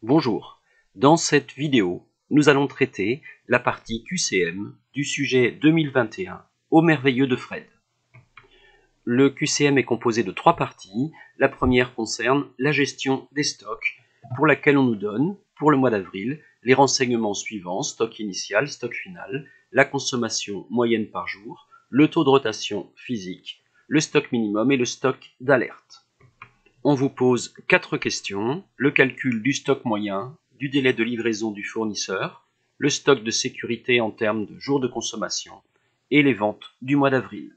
Bonjour, dans cette vidéo, nous allons traiter la partie QCM du sujet 2021 au merveilleux de Fred. Le QCM est composé de 3 parties. La première concerne la gestion des stocks, pour laquelle on nous donne, pour le mois d'avril, les renseignements suivants: stock initial, stock final, la consommation moyenne par jour, le taux de rotation physique, le stock minimum et le stock d'alerte. On vous pose 4 questions: le calcul du stock moyen, du délai de livraison du fournisseur, le stock de sécurité en termes de jours de consommation et les ventes du mois d'avril.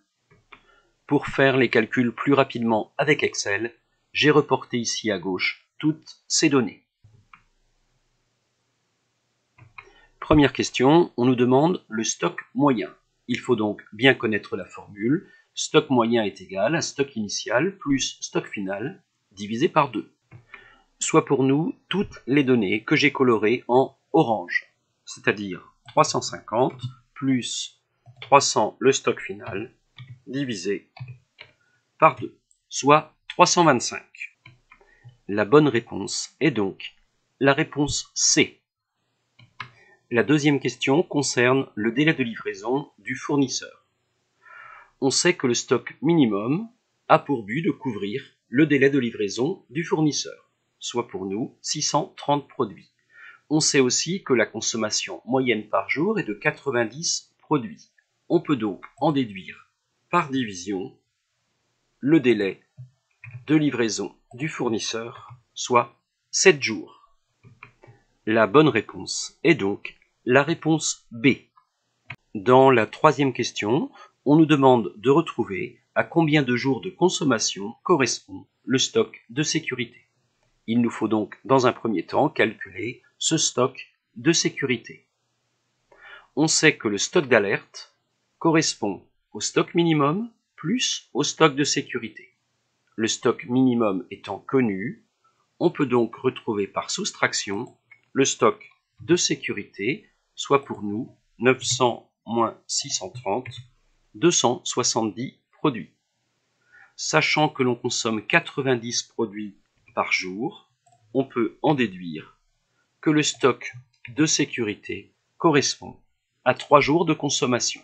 Pour faire les calculs plus rapidement avec Excel, j'ai reporté ici à gauche toutes ces données. Première question, on nous demande le stock moyen. Il faut donc bien connaître la formule. Stock moyen est égal à stock initial plus stock final divisé par 2. Soit pour nous toutes les données que j'ai colorées en orange, c'est-à-dire 350 plus 300 le stock final divisé par 2, soit 325. La bonne réponse est donc la réponse C. La deuxième question concerne le délai de livraison du fournisseur. On sait que le stock minimum a pour but de couvrir le délai de livraison du fournisseur, soit pour nous 630 produits. On sait aussi que la consommation moyenne par jour est de 90 produits. On peut donc en déduire par division le délai de livraison du fournisseur, soit 7 jours. La bonne réponse est donc la réponse B. Dans la troisième question, on nous demande de retrouver à combien de jours de consommation correspond le stock de sécurité. Il nous faut donc dans un premier temps calculer ce stock de sécurité. On sait que le stock d'alerte correspond au stock minimum plus au stock de sécurité. Le stock minimum étant connu, on peut donc retrouver par soustraction le stock de sécurité, soit pour nous 900 moins 630, 270 produits. Sachant que l'on consomme 90 produits par jour, on peut en déduire que le stock de sécurité correspond à 3 jours de consommation.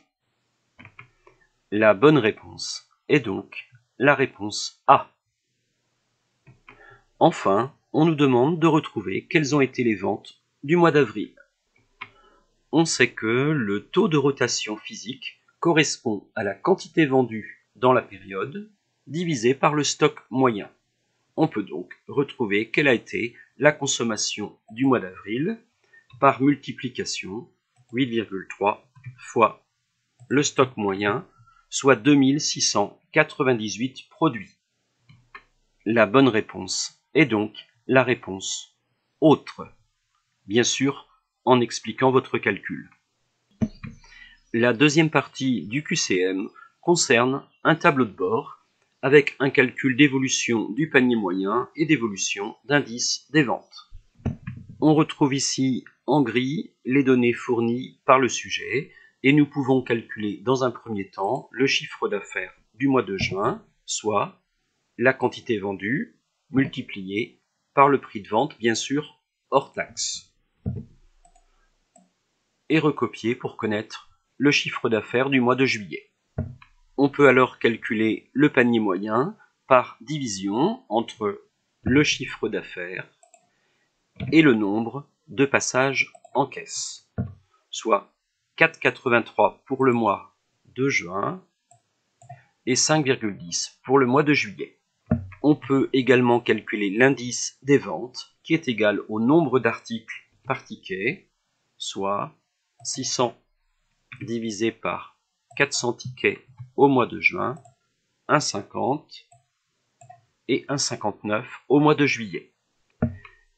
La bonne réponse est donc la réponse A. Enfin, on nous demande de retrouver quelles ont été les ventes du mois d'avril. On sait que le taux de rotation physique correspond à la quantité vendue dans la période divisé par le stock moyen. On peut donc retrouver quelle a été la consommation du mois d'avril par multiplication 8,3 fois le stock moyen, soit 2698 produits. La bonne réponse est donc la réponse autre, bien sûr en expliquant votre calcul. La deuxième partie du QCM concerne un tableau de bord avec un calcul d'évolution du panier moyen et d'évolution d'indice des ventes. On retrouve ici en gris les données fournies par le sujet et nous pouvons calculer dans un premier temps le chiffre d'affaires du mois de juin, soit la quantité vendue multipliée par le prix de vente, bien sûr hors taxe, et recopier pour connaître le chiffre d'affaires du mois de juillet. On peut alors calculer le panier moyen par division entre le chiffre d'affaires et le nombre de passages en caisse, soit 4,83 pour le mois de juin et 5,10 pour le mois de juillet. On peut également calculer l'indice des ventes qui est égal au nombre d'articles par ticket, soit 600 divisé par 400 tickets au mois de juin, 1,50 et 1,59 au mois de juillet.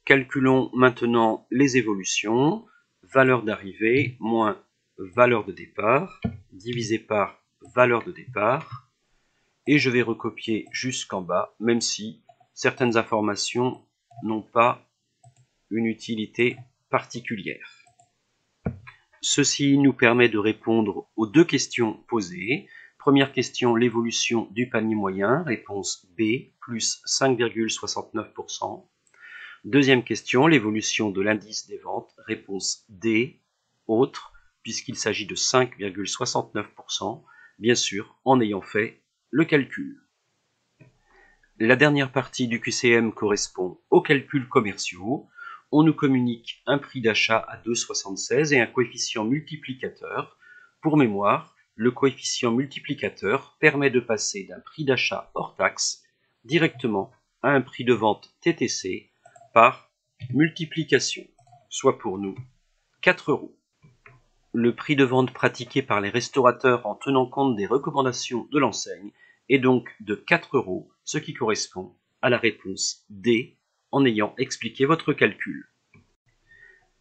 Calculons maintenant les évolutions. Valeur d'arrivée moins valeur de départ divisé par valeur de départ. Et je vais recopier jusqu'en bas, même si certaines informations n'ont pas une utilité particulière. Ceci nous permet de répondre aux 2 questions posées. Première question, l'évolution du panier moyen, réponse B, plus 5,69%. Deuxième question, l'évolution de l'indice des ventes. Réponse D, autre, puisqu'il s'agit de 5,69%, bien sûr, en ayant fait le calcul. La dernière partie du QCM correspond aux calculs commerciaux. On nous communique un prix d'achat à 2,76 et un coefficient multiplicateur. Pour mémoire, le coefficient multiplicateur permet de passer d'un prix d'achat hors taxe directement à un prix de vente TTC par multiplication, soit pour nous 4 €. Le prix de vente pratiqué par les restaurateurs en tenant compte des recommandations de l'enseigne est donc de 4 €, ce qui correspond à la réponse D en ayant expliqué votre calcul.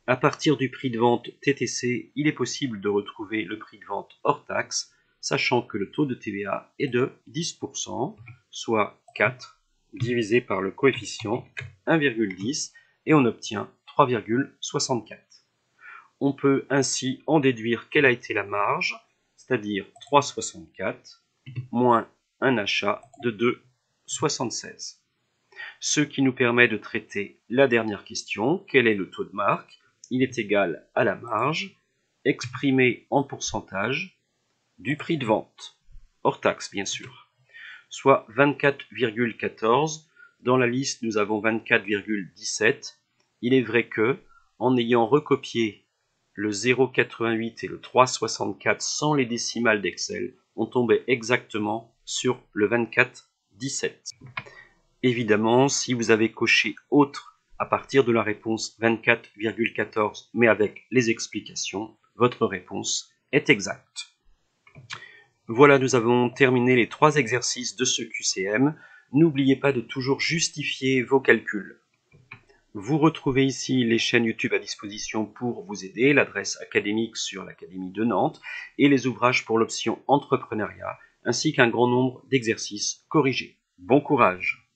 À partir du prix de vente TTC, il est possible de retrouver le prix de vente hors taxe, sachant que le taux de TVA est de 10%, soit 4 divisé par le coefficient 1,10 et on obtient 3,64. On peut ainsi en déduire quelle a été la marge, c'est-à-dire 3,64 moins un achat de 2,76. Ce qui nous permet de traiter la dernière question, quel est le taux de marque? Il est égal à la marge, exprimée en pourcentage, du prix de vente, hors taxe bien sûr, soit 24,14. Dans la liste, nous avons 24,17. Il est vrai que, en ayant recopié le 0,88 et le 3,64 sans les décimales d'Excel, on tombait exactement sur le 24,17. Évidemment, si vous avez coché autre à partir de la réponse 24,14, mais avec les explications, votre réponse est exacte. Voilà, nous avons terminé les 3 exercices de ce QCM. N'oubliez pas de toujours justifier vos calculs. Vous retrouvez ici les chaînes YouTube à disposition pour vous aider, l'adresse académique sur l'Académie de Nantes et les ouvrages pour l'option entrepreneuriat, ainsi qu'un grand nombre d'exercices corrigés. Bon courage!